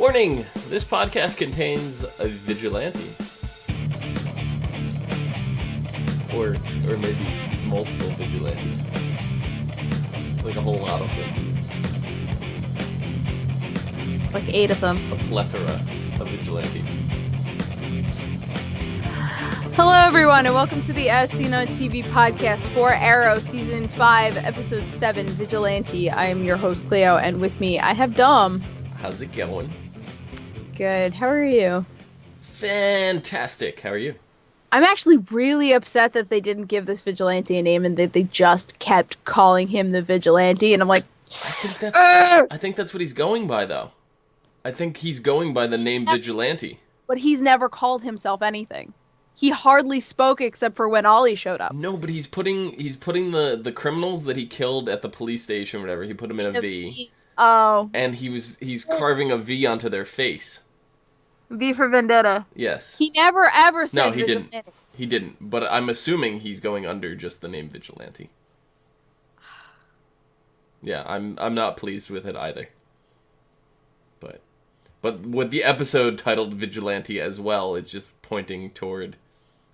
Warning! This podcast contains a vigilante. Or maybe multiple vigilantes. Like a whole lot of them. Like 8 of them. A plethora of vigilantes. Hello everyone and welcome to the As Seen on TV podcast for Arrow Season 5, Episode 7, Vigilante. I am your host Clio, and with me I have Dom. How's it going? Good. How are you? Fantastic. How are you? I'm actually really upset that they didn't give this vigilante a name and that they just kept calling him the Vigilante, and I'm like... I think that's what he's going by, though. I think he's going by the name Vigilante. But he's never called himself anything. He hardly spoke except for when Ollie showed up. No, but he's putting the criminals that he killed at the police station or whatever, he put them in a V. Oh. And he's carving a V onto their face. V for Vendetta. Yes. He never ever said No, he Vigilante. didn't. He didn't. But I'm assuming he's going under just the name Vigilante. Yeah, I'm not pleased with it either. But with the episode titled Vigilante as well, it's just pointing toward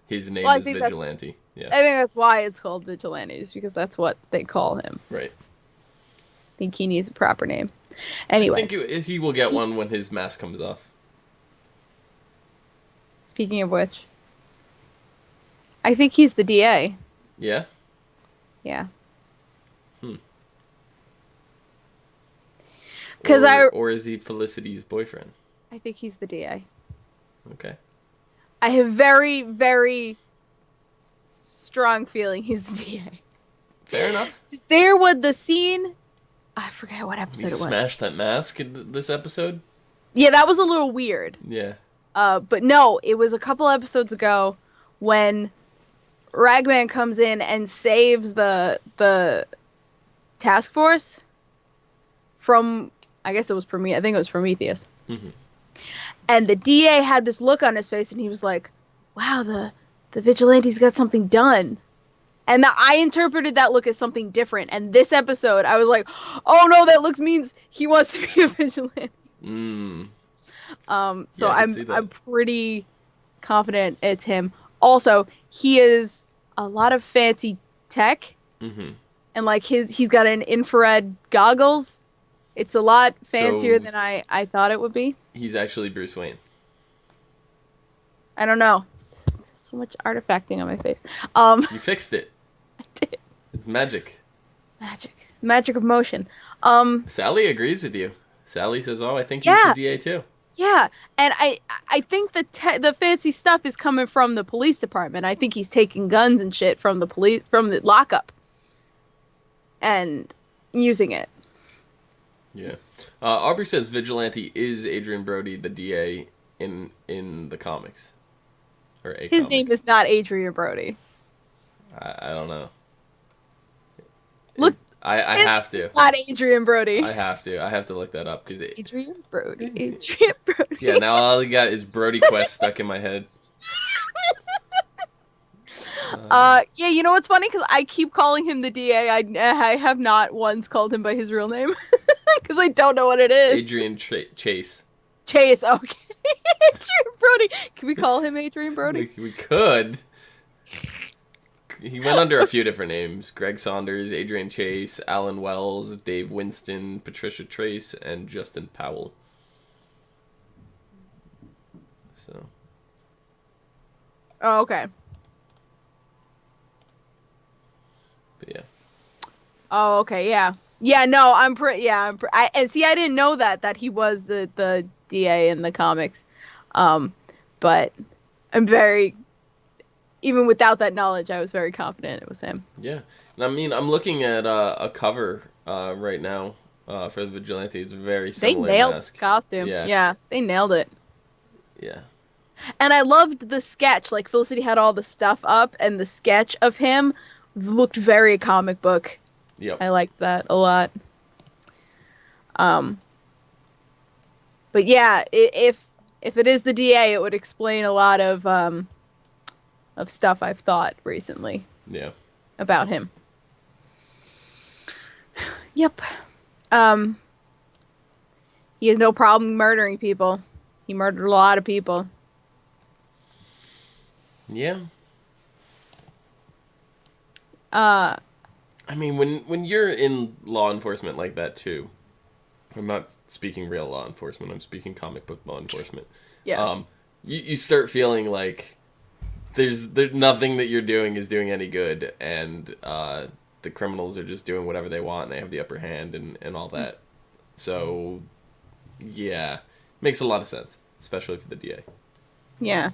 his name as Vigilante. Yeah. I think that's why it's called Vigilantes, because that's what they call him. Right. I think he needs a proper name. Anyway. I think he will get one when his mask comes off. Speaking of which, I think he's the DA. Yeah? Yeah. Or is he Felicity's boyfriend? I think he's the DA. Okay. I have very, very strong feeling he's the DA. Fair enough. There was the scene... I forget what episode it was. Smashed that mask in this episode? Yeah, that was a little weird. Yeah. But no, it was a couple episodes ago when Ragman comes in and saves the task force from... I guess it was I think it was Prometheus. Mm-hmm. And the DA had this look on his face, and he was like, wow, the vigilante's got something done. And I interpreted that look as something different. And this episode, I was like, oh no, that look means he wants to be a vigilante. So yeah, I'm pretty confident it's him. Also, he is a lot of fancy tech. Mm-hmm. And like he's got an infrared goggles. It's a lot fancier than I thought it would be. He's actually Bruce Wayne. I don't know. So much artifacting on my face. You fixed it. I did. It's magic. Magic of motion. Sally agrees with you. Sally says, "Oh, I think he's the DA too." Yeah, and I think the fancy stuff is coming from the police department. I think he's taking guns and shit from the lockup, and using it. Yeah. Aubrey says Vigilante is Adrian Brody, the DA in the comics. Or his name is not Adrian Brody. I don't know. Look, I have to. Not Adrian Brody. I have to look that up because Adrian Brody. Yeah, now all I got is Brody Quest stuck in my head. Yeah, you know what's funny? Because I keep calling him the DA. I have not once called him by his real name. Because I don't know what it is. Adrian Chase. Chase, okay. Adrian Brody. Can we call him Adrian Brody? We could. He went under a few different names. Greg Saunders, Adrian Chase, Alan Wells, Dave Winston, Patricia Trace, and Justin Powell. So. Oh, okay. But yeah. Oh, okay, yeah. Yeah, no, and see, I didn't know that he was the DA in the comics. But I'm even without that knowledge, I was very confident it was him. Yeah. And I mean, I'm looking at a cover right now for the Vigilante. It's very similar. They nailed his costume. Yeah, they nailed it. Yeah. And I loved the sketch. Like, Felicity had all the stuff up, and the sketch of him looked very comic book. Yep. I liked that a lot. But yeah, if it is the DA, it would explain a lot of stuff I've thought recently. Yeah. About him. Yep. He has no problem murdering people. He murdered a lot of people. Yeah. Uh, I mean, when you're in law enforcement like that too, I'm not speaking real law enforcement. I'm speaking comic book law enforcement. yes. You start feeling like there's nothing that you're doing is doing any good, and the criminals are just doing whatever they want, and they have the upper hand, and all that. So, yeah, makes a lot of sense, especially for the DA. Yeah.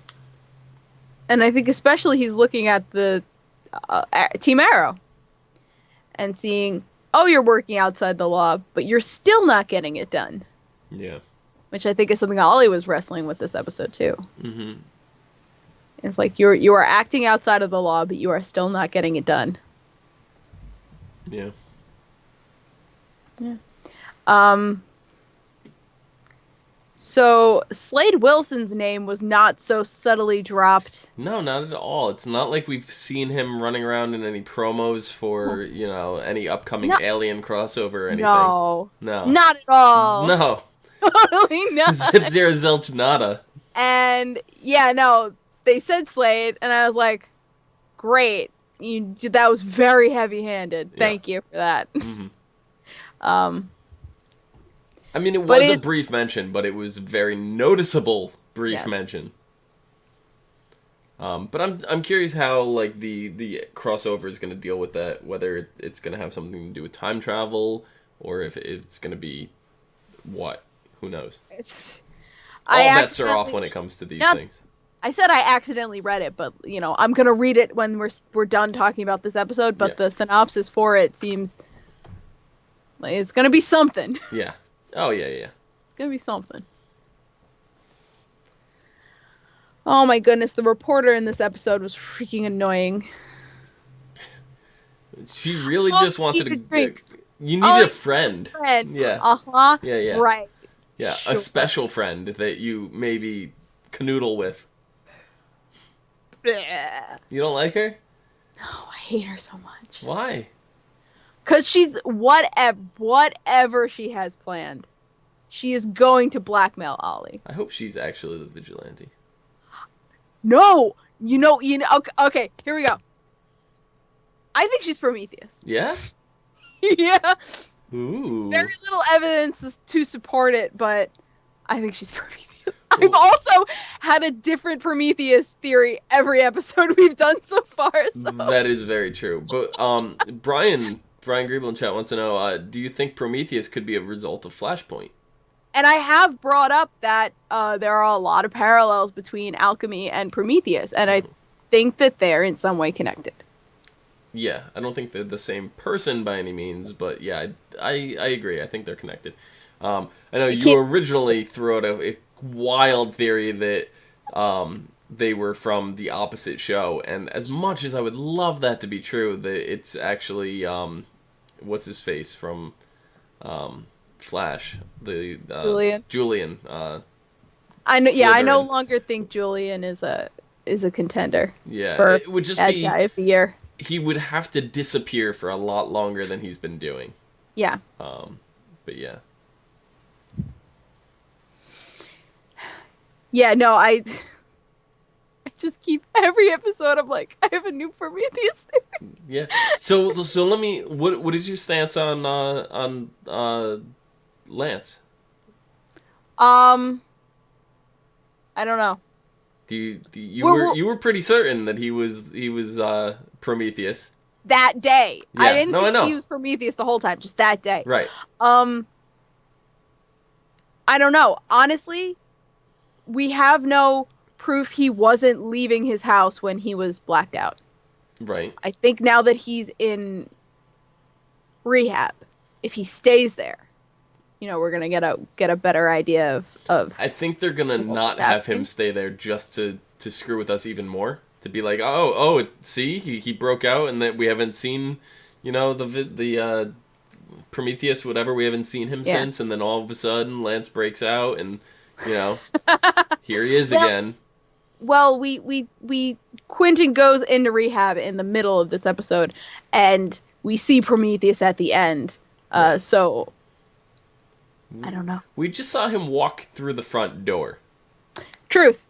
And I think especially he's looking at the Team Arrow and seeing, oh, you're working outside the law, but you're still not getting it done. Yeah. Which I think is something Ollie was wrestling with this episode too. Mm-hmm. It's like you are acting outside of the law, but you are still not getting it done. Yeah. Yeah. So Slade Wilson's name was not so subtly dropped. No, not at all. It's not like we've seen him running around in any promos for, any upcoming Alien crossover or anything. No. No. Not at all. No. Totally not. Zip Zero Zilch nada. And yeah, no, they said Slade, and I was like, great. That was very heavy-handed. Thank you for that. Mm-hmm. I mean, it was a brief mention, but it was a very noticeable brief mention. But I'm curious how like the crossover is going to deal with that. Whether it's going to have something to do with time travel, or if it's going to be what? Who knows? All bets are off when it comes to these things. I said I accidentally read it, but I'm going to read it when we're done talking about this episode. But the synopsis for it seems like it's going to be something. Yeah. Oh, yeah. It's going to be something. Oh, my goodness. The reporter in this episode was freaking annoying. She really just wanted to drink. You needed a friend. Yeah. Uh-huh. Yeah. Right. Yeah, sure. A special friend that you maybe canoodle with. Blech. You don't like her? No, I hate her so much. Why? Because she's whatever she has planned, she is going to blackmail Ollie. I hope she's actually the vigilante. No, okay, here we go. I think she's Prometheus. Yeah? Yeah. Ooh. Very little evidence to support it, but I think she's Prometheus. I've also had a different Prometheus theory every episode we've done so far. So. That is very true. But Brian Griebel in chat wants to know, do you think Prometheus could be a result of Flashpoint? And I have brought up that there are a lot of parallels between Alchemy and Prometheus, and I think that they're in some way connected. Yeah, I don't think they're the same person by any means, but yeah, I agree. I think they're connected. I know you originally threw out a wild theory that they were from the opposite show, and as much as I would love that to be true, that it's actually what's his face from Flash, the Julian. I know. Slytherin. Yeah, I no longer think Julian is a contender. Yeah, for it would just Bad be Guy of the Year. He would have to disappear for a lot longer than he's been doing. Yeah. But yeah. Yeah, no, I just keep every episode. I'm like, I have a new Prometheus theory. Yeah. So let me. What is your stance on Lance? I don't know. You were pretty certain that he was Prometheus that day. Yeah. I didn't think I he was Prometheus the whole time, just that day. Right. I don't know. Honestly, we have no proof he wasn't leaving his house when he was blacked out. Right. I think now that he's in rehab, if he stays there, we're gonna get a better idea of. I think they're gonna not have him stay there just to screw with us even more. To be like, see, he broke out, and that we haven't seen, the Prometheus, whatever. We haven't seen him since, and then all of a sudden, Lance breaks out, and here he is again. Well, Quentin goes into rehab in the middle of this episode, and we see Prometheus at the end. So. I don't know. We just saw him walk through the front door. Truth.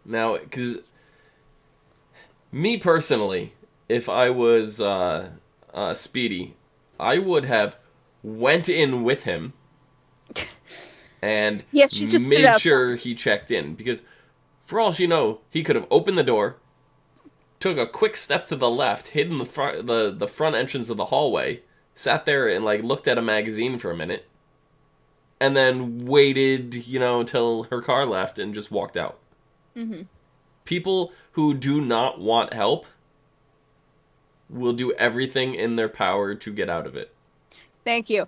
Now, because me personally, if I was Speedy, I would have went in with him and Yeah, she just stood made outside. sure he checked in. Because for all she know, he could have opened the door, took a quick step to the left, hid in the front entrance of the hallway, sat there and like looked at a magazine for a minute, and then waited, till her car left and just walked out. Mm-hmm. People who do not want help will do everything in their power to get out of it. Thank you.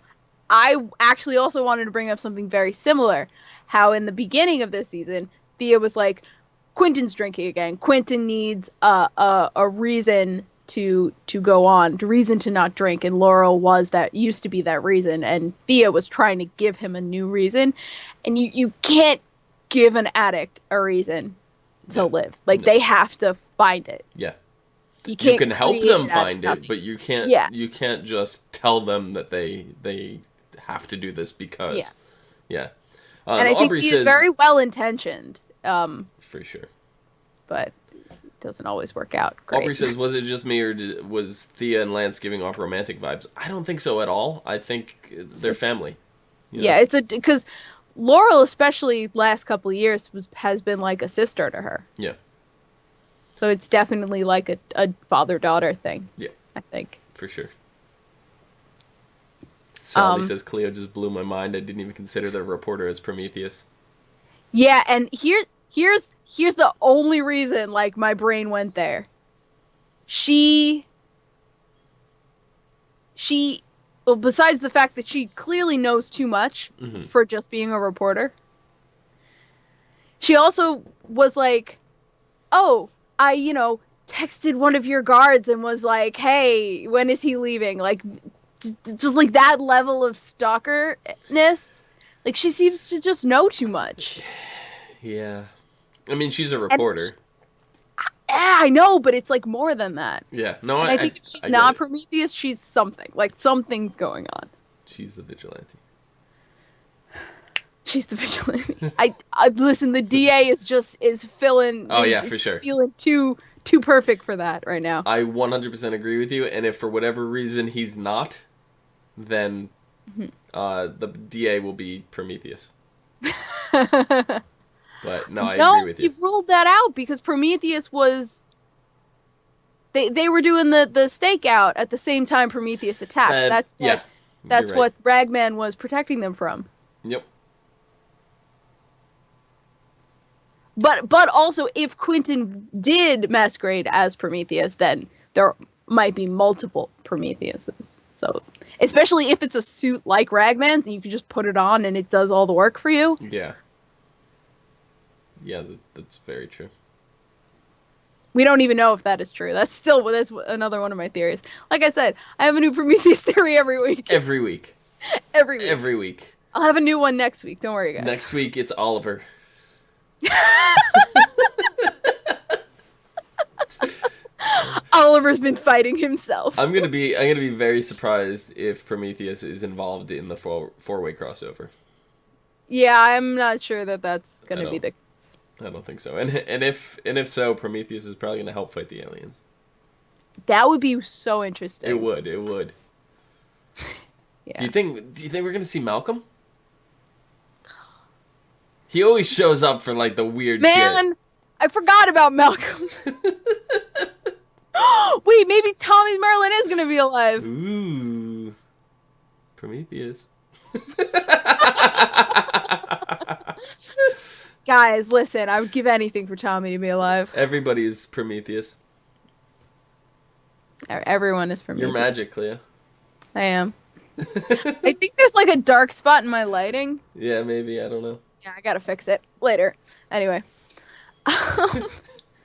I actually also wanted to bring up something very similar. How in the beginning of this season, Thea was like, Quentin's drinking again. Quentin needs a reason to go on, a reason to not drink, and Laurel used to be that reason, and Thea was trying to give him a new reason, and you can't give an addict a reason to live. Like, they have to find it. Yeah. You can help them find it, but you can't. Yes. You can't just tell them that they have to do this because. Yeah. And I think he is very well intentioned. For sure. But it doesn't always work out great. Aubrey says, "Was it just me, or was Thea and Lance giving off romantic vibes?" I don't think so at all. I think they're family. Yeah, it's because Laurel, especially last couple of years, has been like a sister to her. Yeah. So it's definitely like a father-daughter thing. Yeah. I think. For sure. Sally says, Clio just blew my mind. I didn't even consider the reporter as Prometheus. Yeah, and here's the only reason like my brain went there. Well, besides the fact that she clearly knows too much for just being a reporter, she also was like, oh, I, texted one of your guards and was like, hey, when is he leaving? Like, just like that level of stalkerness. Like, she seems to just know too much. Yeah. I mean, she's a reporter. I know, but it's like more than that. Yeah. No, and I think if she's not Prometheus, she's something. Like, something's going on. She's the vigilante. She's the vigilante. I listen, the DA is filling. Oh, yeah, for sure. Feeling too perfect for that right now. I 100% agree with you, and if for whatever reason he's not, then the DA will be Prometheus. But no, I agree with you. You've ruled that out because Prometheus was. They were doing the stakeout at the same time Prometheus attacked. That's what Ragman was protecting them from. Yep. But also, if Quentin did masquerade as Prometheus, then there might be multiple Prometheuses. So, especially if it's a suit like Ragman's, and you can just put it on and it does all the work for you. Yeah. Yeah, that's very true. We don't even know if that is true. That's another one of my theories. Like I said, I have a new Prometheus theory every week. Every week. I'll have a new one next week. Don't worry, guys. Next week, it's Oliver. Oliver's been fighting himself. I'm gonna be very surprised if Prometheus is involved in the four-way crossover. Yeah, I'm not sure that's gonna be the case. I don't think so. And if so, Prometheus is probably gonna help fight the aliens. That would be so interesting. It would. Yeah. Do you think we're gonna see Malcolm? He always shows up for like the weird shit. Man, I forgot about Malcolm. Wait, maybe Tommy Merlin is gonna be alive. Ooh, Prometheus. Guys, listen, I would give anything for Tommy to be alive. Everybody's Prometheus. Everyone is Prometheus. You're magic, Clio. I am. I think there's like a dark spot in my lighting. Yeah, maybe. I don't know. Yeah, I gotta fix it later. Anyway.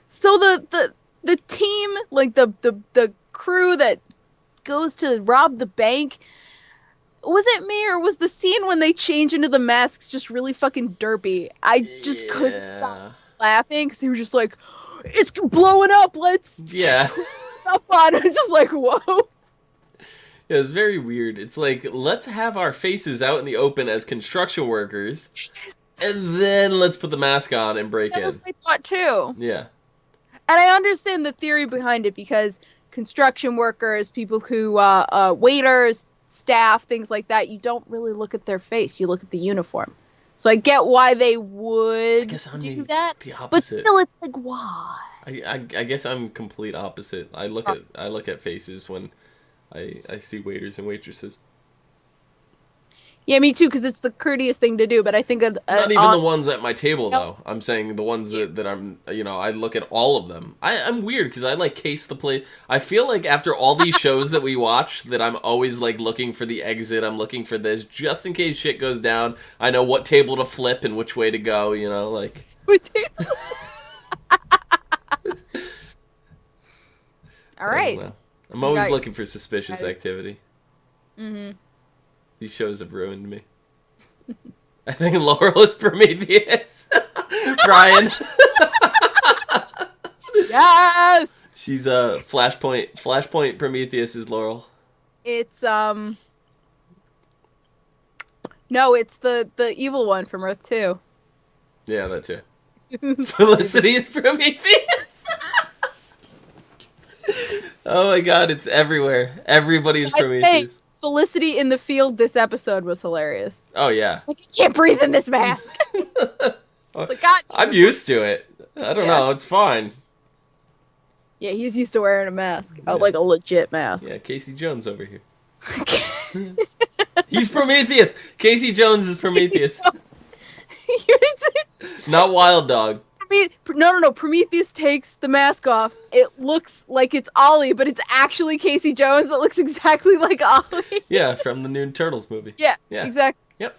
So the team, like the crew that goes to rob the bank, was it me or was the scene when they change into the masks just really fucking derpy? I just couldn't stop laughing because they were just like, it's blowing up, let's yeah. stuff on. I was just like, whoa. It was very weird. It's like, let's have our faces out in the open as construction workers, and then let's put the mask on and break That was in. my thought too. Yeah. And I understand the theory behind it because construction workers, people who, waiters, staff, things like that, you don't really look at their face. You look at the uniform. So I get why they I would guess I'm do that, the but opposite. still, it's like why? I guess I'm complete opposite. I look at faces when I see waiters and waitresses. Yeah, me too, because it's the courteous thing to do. But I think Not even the ones at my table, no, though. I'm saying the ones yeah. that I'm, I look at all of them. I'm weird because I like case the plate. I feel like after all these shows that we watch, that I'm always like looking for the exit. I'm looking for this just in case shit goes down. I know what table to flip and which way to go. Like. All I don't right. know. I'm always looking for suspicious activity. Mm-hmm. These shows have ruined me. I think Laurel is Prometheus. Brian. Yes. She's Flashpoint. Flashpoint Prometheus is Laurel. It's no, it's the evil one from Earth 2. Yeah, that too. Felicity is Prometheus. Oh my god, it's everywhere. Everybody is Prometheus. Felicity in the field this episode was hilarious. Oh yeah. Like, you can't breathe in this mask. Like, God, I'm used to it. I don't know. It's fine. Yeah, he's used to wearing a mask. Yeah. Like a legit mask. Yeah, Casey Jones over here. He's Prometheus. Casey Jones is Prometheus. Not Wild Dog. No. Prometheus takes the mask off. It looks like it's Ollie, but it's actually Casey Jones that looks exactly like Ollie. Yeah, from the new Turtles movie. Yeah, exactly. Yep.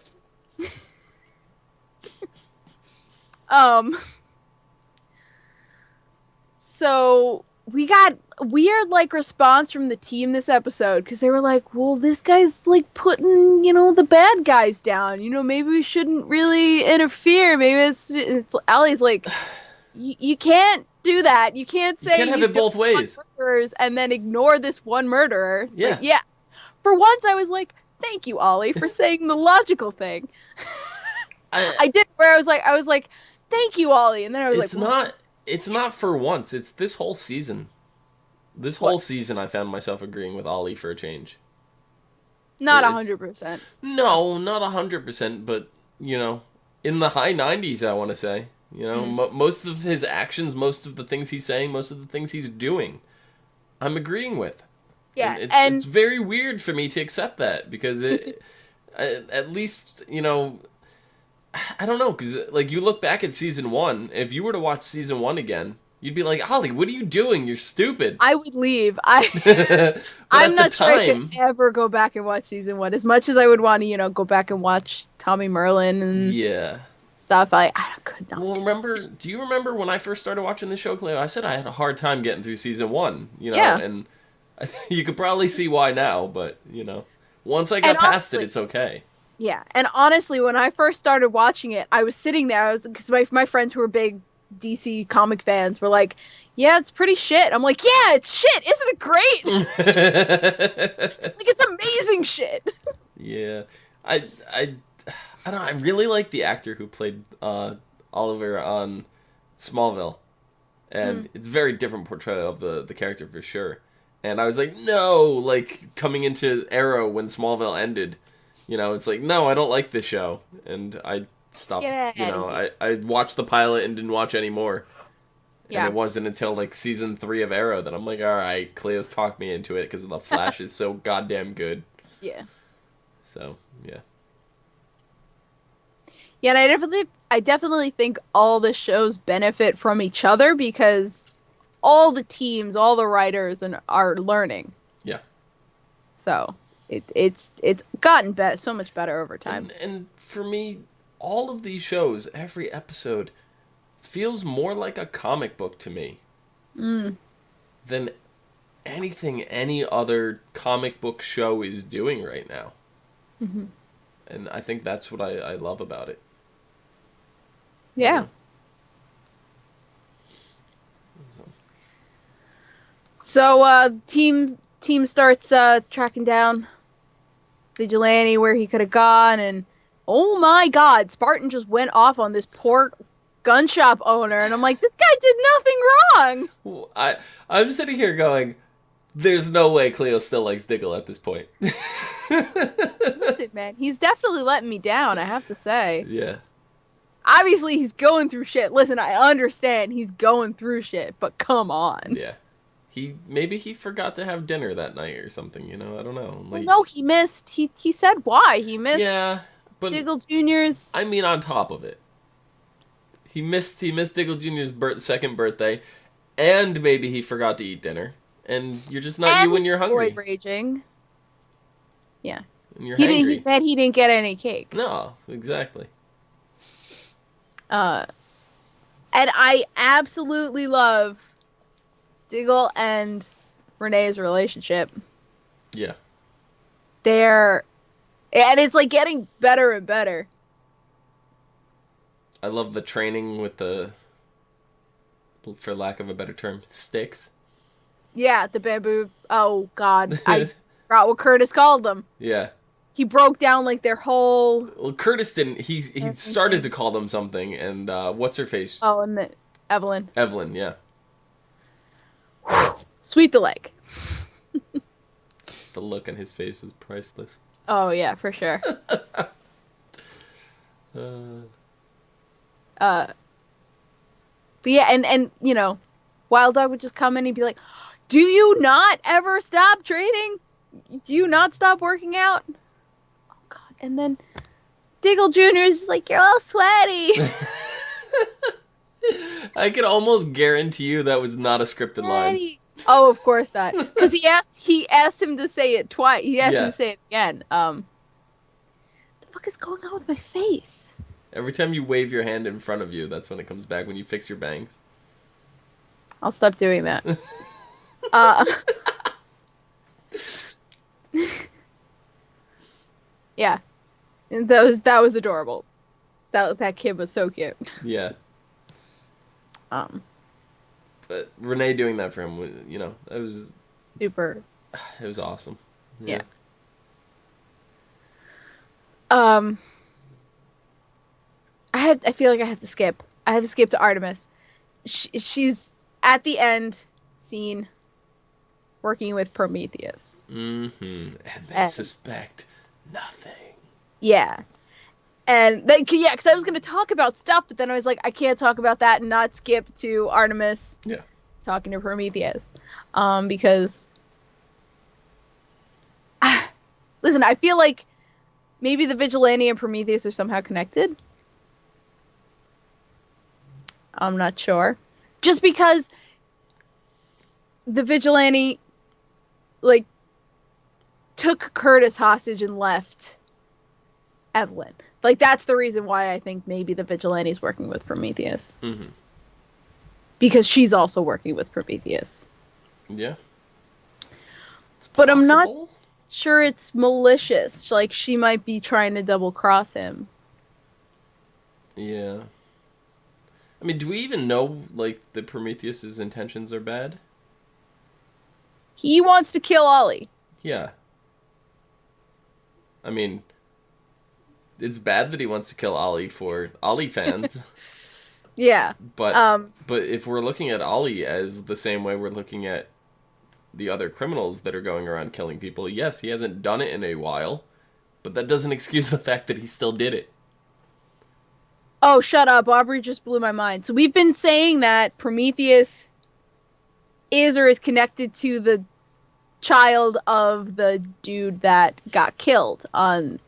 So we got weird response from the team this episode because they were like, well, this guy's putting the bad guys down, maybe we shouldn't really interfere. Maybe it's Allie's like, you can't do that. You can't say you can't have it both ways and then ignore this one murderer. Yeah. Yeah, for once I was like, thank you, Ollie, for saying the logical thing. I did, where I was like thank you, Ollie, and then I was it's not for once. It's this whole season. This whole season, I found myself agreeing with Ollie for a change. Not 100%. No, not 100%, but, in the high 90s, I want to say. Most of his actions, most of the things he's saying, most of the things he's doing, I'm agreeing with. Yeah, and it's very weird for me to accept that, because at least, I don't know, because, you look back at season 1, if you were to watch season 1 again, you'd be like, Ollie, what are you doing? You're stupid. I would leave. I'm not sure I could ever go back and watch season 1. As much as I would want to, go back and watch Tommy Merlin and stuff, I could not. Well, do you remember when I first started watching the show, Clio? I said I had a hard time getting through season 1, and you could probably see why now, but, once I got past it, it's okay. Yeah, and honestly, when I first started watching it, I was sitting there, because my friends who were big DC comic fans were like, yeah, it's pretty shit. I'm like, yeah, it's shit. Isn't it great? It's amazing shit. Yeah. I don't know. I really like the actor who played Oliver on Smallville. And it's a very different portrayal of the character for sure. And I was like, no, coming into Arrow when Smallville ended, it's like, no, I don't like this show. And I stopped, I watched the pilot and didn't watch any more. And it wasn't until season 3 of Arrow that I'm like, all right, Cleo's talked me into it because the Flash is so goddamn good. Yeah. So, yeah. Yeah, and I definitely think all the shows benefit from each other because all the teams, all the writers are learning. Yeah. So it's gotten so much better over time. And for me, all of these shows, every episode, feels more like a comic book to me than anything any other comic book show is doing right now. Mm-hmm. And I think that's what I love about it. Yeah. So team team starts tracking down Vigilante where he could have gone, and oh my god, Spartan just went off on this poor gun shop owner, and I'm like, this guy did nothing wrong. I'm sitting here going, there's no way Clio still likes Diggle at this point. Listen, man, he's definitely letting me down, I have to say. Yeah. Obviously, he's going through shit. Listen, I understand he's going through shit, but come on. Yeah. Maybe he forgot to have dinner that night or something, I don't know. Well, no, he missed. He said why. He missed Diggle Jr.'s. I mean, on top of it. He missed Diggle Jr.'s second birthday, and maybe he forgot to eat dinner. And you're just not you when you're hungry. And raging. Yeah. And you're He said he didn't get any cake. No, exactly. And I absolutely love Diggle and Renee's relationship. Yeah. And it's like getting better and better. I love the training with the, for lack of a better term, sticks. Yeah, the bamboo. Oh, God. I forgot what Curtis called them. Yeah. He broke down, like, their whole... Well, Curtis didn't. He started to call them something, and what's her face? Oh, and Evelyn. Evelyn, yeah. Sweet the leg. The look on his face was priceless. Oh, yeah, for sure. But yeah, and Wild Dog would just come in and he'd be like, do you not ever stop training? Do you not stop working out? Oh, God. And then Diggle Jr. is just like, you're all sweaty. I could almost guarantee you that was not a scripted line. Oh, of course not. Because he asked him to say it twice. He asked him to say it again. The fuck is going on with my face? Every time you wave your hand in front of you, that's when it comes back, when you fix your bangs. I'll stop doing that. Yeah. And that was adorable. That kid was so cute. Yeah. But Renee doing that for him, that was... Super. It was awesome. Yeah. I feel like I have to skip. I have to skip to Artemis. She's at the end scene working with Prometheus. Mm-hmm. And they suspect nothing. Yeah. And because I was going to talk about stuff, but then I was like, I can't talk about that and not skip to Artemis. Yeah. Talking to Prometheus. Because listen, I feel like maybe the Vigilante and Prometheus are somehow connected. I'm not sure. Just because the Vigilante, like, took Curtis hostage and left Evelyn. Like, that's the reason why I think maybe the Vigilante's working with Prometheus. Mm-hmm. Because she's also working with Prometheus. Yeah. But I'm not sure it's malicious. Like, she might be trying to double-cross him. Yeah. I mean, do we even know, like, that Prometheus's intentions are bad? He wants to kill Ollie. Yeah. I mean, it's bad that he wants to kill Ollie for Ollie fans. Yeah. But if we're looking at Ollie as the same way we're looking at the other criminals that are going around killing people, yes, he hasn't done it in a while, but that doesn't excuse the fact that he still did it. Oh, shut up. Aubrey just blew my mind. So we've been saying that Prometheus is or is connected to the child of the dude that got killed on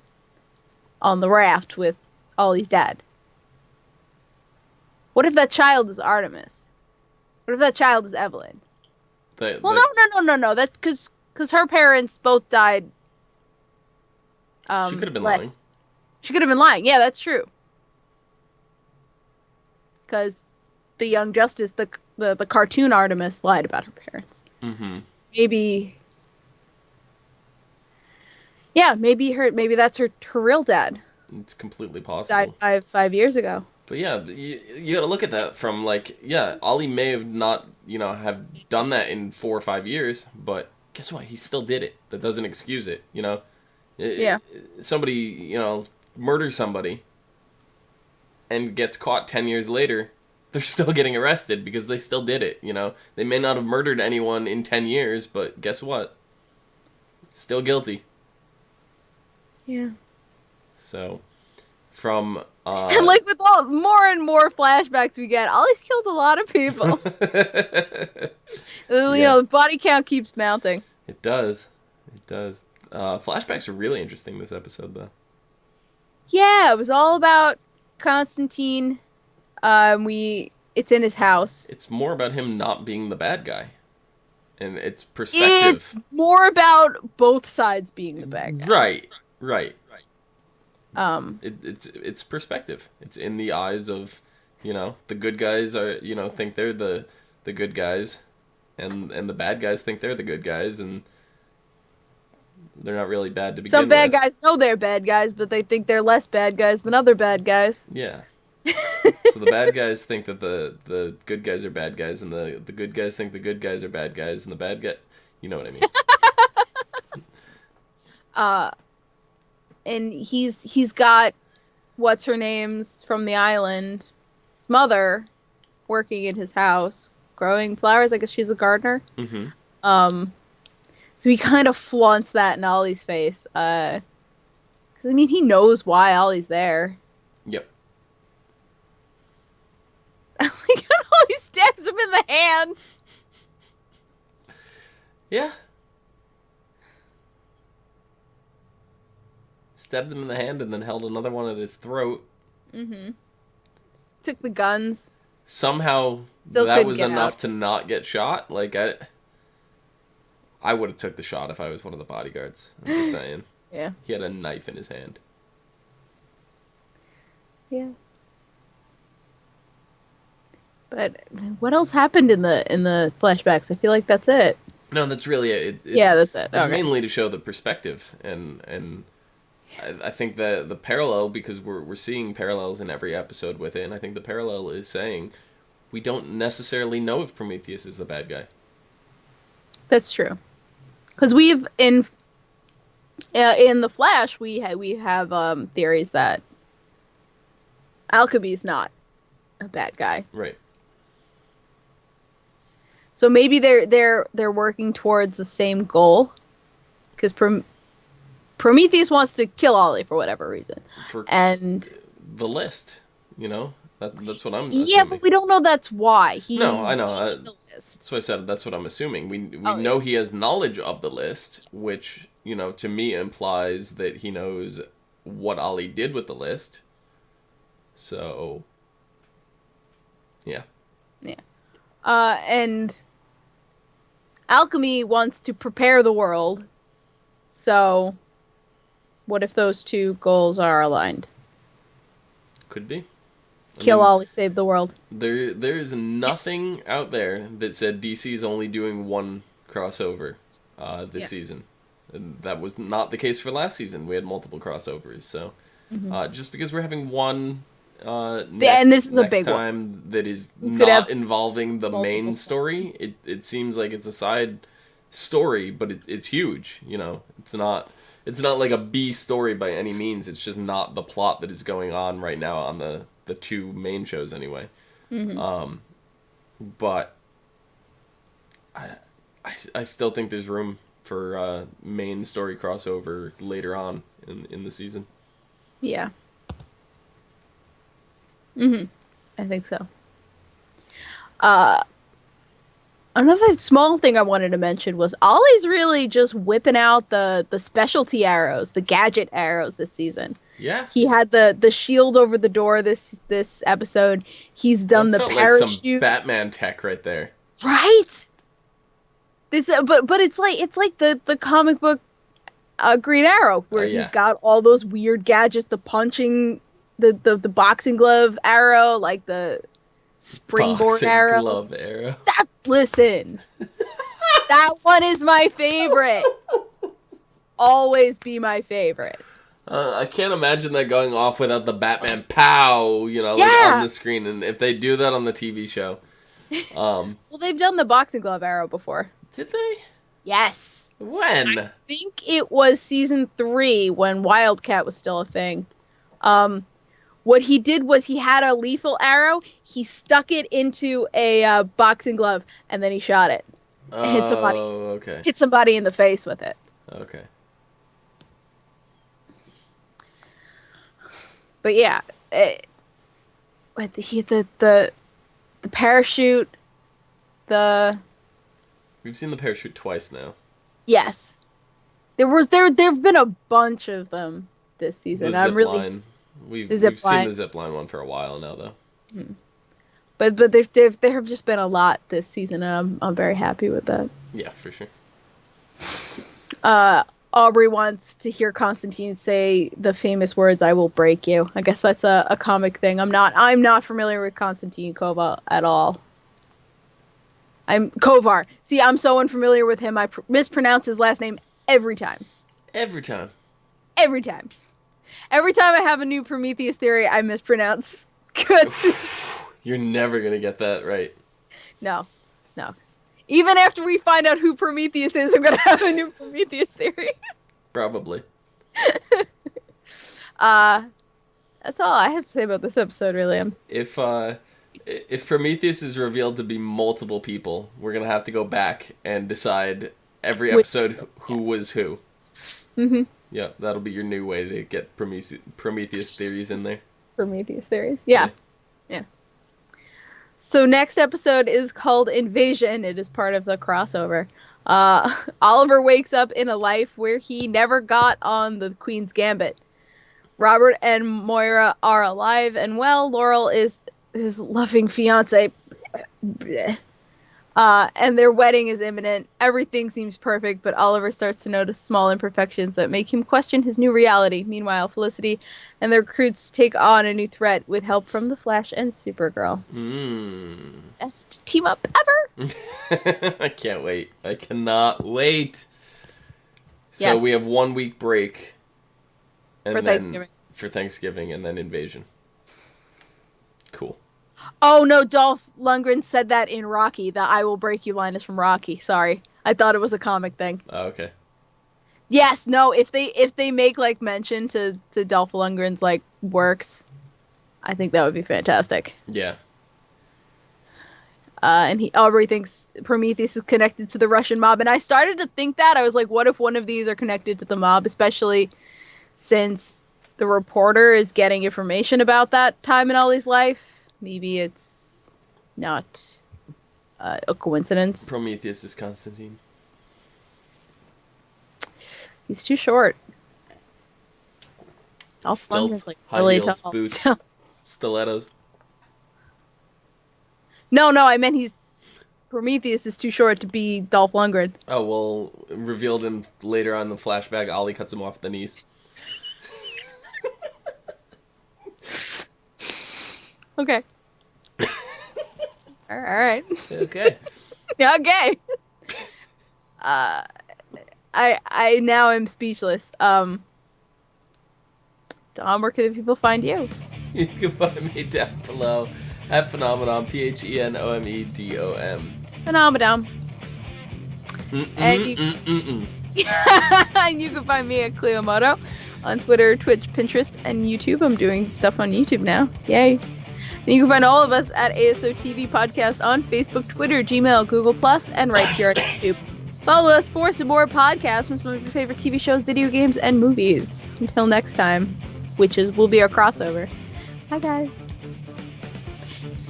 the raft with Ollie's dad. What if that child is Artemis? What if that child is Evelyn? No. That's because her parents both died. She could have been lying. She could have been lying. Yeah, that's true. Because the Young Justice, the cartoon Artemis, lied about her parents. Mm-hmm. So maybe maybe that's her real dad. It's completely possible. Died 5 years ago. But yeah, you gotta look at that from, like, yeah, Ollie may have not, have done that in 4 or 5 years, but guess what? He still did it. That doesn't excuse it, you know? Yeah. Somebody, you know, murders somebody and gets caught 10 years later, they're still getting arrested because they still did it, you know? They may not have murdered anyone in 10 years, but guess what? Still guilty. Yeah. So, from... And like with all more and more flashbacks we get, Ollie's killed a lot of people. You know, the body count keeps mounting. It does. It does. Flashbacks are really interesting this episode, though. Yeah, it was all about Constantine. It's in his house. It's more about him not being the bad guy. And it's perspective. It's more about both sides being the bad guy. Right. It's perspective. It's in the eyes of, you know, the good guys are, you know, think they're the good guys, and the bad guys think they're the good guys, and they're not really bad to begin with. Some bad guys know they're bad guys, but they think they're less bad guys than other bad guys. Yeah. So the bad guys think that the good guys are bad guys, and the good guys think the good guys are bad guys, and the bad guy, you know what I mean. And he's got what's her name's from the island, his mother, working in his house, growing flowers. I guess she's a gardener. Mm-hmm. So he kind of flaunts that in Ollie's face. 'Cause I mean, he knows why Ollie's there. Yep. Like Ollie stabs him in the hand. Yeah. Stabbed him in the hand and then held another one at his throat. Mm-hmm. Took the guns. Somehow Still that couldn't was get enough out. to not get shot. Like, I would have took the shot if I was one of the bodyguards. I'm just saying. Yeah. He had a knife in his hand. Yeah. But what else happened in the flashbacks? I feel like that's it. No, that's really it. Yeah, that's it. It's Okay. mainly to show the perspective, and I think that the parallel, because we're seeing parallels in every episode with it, and I think the parallel is saying we don't necessarily know if Prometheus is the bad guy. That's true. Because we've in the Flash we have theories that Alchemy's not a bad guy. Right. So maybe they're working towards the same goal, because Prometheus wants to kill Ollie for whatever reason, and the list, you know, that's what I'm. Yeah, assuming. but we don't know that's why. No, I know. In the list. That's what I said. That's what I'm assuming. We know he has knowledge of the list, which, you know, to me implies that he knows what Ollie did with the list. So, yeah. Yeah. And Alchemy wants to prepare the world. So, what if those two goals are aligned? Could be. Kill Ollie, save the world. There is nothing out there that said DC is only doing one crossover this season. And that was not the case for last season. We had multiple crossovers. So, just because we're having one and this is a big one that is could not have involving the main story, it seems like it's a side story, but it's huge. You know, it's not like a B story by any means. It's just not the plot that is going on right now on the two main shows anyway. But I still think there's room for main story crossover later on in the season. Yeah. I think so. Another small thing I wanted to mention was Ollie's really just whipping out the specialty arrows, the gadget arrows this season. Yeah. He had the shield over the door this episode. He's done the parachute. Like some Batman tech right there. Right? This but it's like the comic book Green Arrow, where he's got all those weird gadgets, the punching, the boxing glove arrow, like the springboard arrow. Glove arrow. Listen, that one is my favorite. Always be my favorite. I can't imagine that going off without the Batman pow, you know, like on the screen. And if they do that on the TV show, well, they've done the boxing glove arrow before. Did they? Yes. When? I think it was season 3 when Wildcat was still a thing. What he did was he had a lethal arrow. He stuck it into a boxing glove, and then he shot it. Hit somebody. Oh, okay. Hit somebody in the face with it. Okay. But yeah, the parachute, We've seen the parachute twice now. yes, there've been a bunch of them this season. The zip line. We've seen the zip line one for a while now, though. But there have just been a lot this season, and I'm very happy with that. Yeah, for sure. Aubrey wants to hear Constantine say the famous words, "I will break you." I guess that's a comic thing. I'm not familiar with Konstantin Kova at all. I'm Kovar. See, I'm so unfamiliar with him. I mispronounce his last name every time. Every time. Every time. Every time I have a new Prometheus theory, I mispronounce Constantine. You're never gonna get that right. No. Even after we find out who Prometheus is, I'm gonna have a new Prometheus theory. Probably. That's all I have to say about this episode, really. If Prometheus is revealed to be multiple people, we're gonna have to go back and decide every episode who was who. Mm-hmm. Yeah, that'll be your new way to get Prometheus theories in there. Prometheus theories. Yeah. So next episode is called Invasion. It is part of the crossover. Oliver wakes up in a life where he never got on the Queen's Gambit. Robert and Moira are alive and well. Laurel is his loving fiance. And their wedding is imminent. Everything seems perfect, but Oliver starts to notice small imperfections that make him question his new reality. Meanwhile, Felicity and their recruits take on a new threat with help from the Flash and Supergirl. Best team up ever! I can't wait. I cannot wait. So yes. We have 1 week break. And for Thanksgiving. For Thanksgiving, and then Invasion. Cool. Oh no, Dolph Lundgren said that in Rocky. The "I will break you" line is from Rocky. Sorry, I thought it was a comic thing. Oh, okay. Yes, no. If they make like mention to Dolph Lundgren's like works, I think that would be fantastic. Yeah. And Aubrey thinks Prometheus is connected to the Russian mob, and I started to think that. I was like, what if one of these are connected to the mob, especially since the reporter is getting information about that time in Ollie's life. Maybe it's not a coincidence. Prometheus is Constantine. He's too short. Stilts, like high really heels, tall. boots, stilettos. No, I meant Prometheus is too short to be Dolph Lundgren. Oh, well, revealed in later on the flashback, Ollie cuts him off the knees. Okay. All right. Okay. Okay. I now am speechless. Dom, where can people find you? You can find me down below at Phenomenon, PHENOMEDOM. Phenomenon. And you can find me at Clio Moto on Twitter, Twitch, Pinterest, and YouTube. I'm doing stuff on YouTube now. Yay. And you can find all of us at ASO TV Podcast on Facebook, Twitter, Gmail, Google+, and right here on YouTube. Follow us for some more podcasts from some of your favorite TV shows, video games, and movies. Until next time, witches will be our crossover. Hi, guys.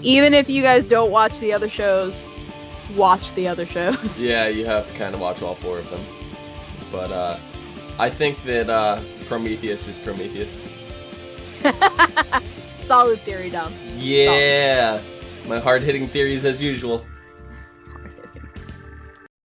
Even if you guys don't watch the other shows, watch the other shows. Yeah, you have to kind of watch all 4 of them. But I think that Prometheus is Prometheus. Solid theory, Dom. Yeah. Solid. My hard-hitting theories as usual.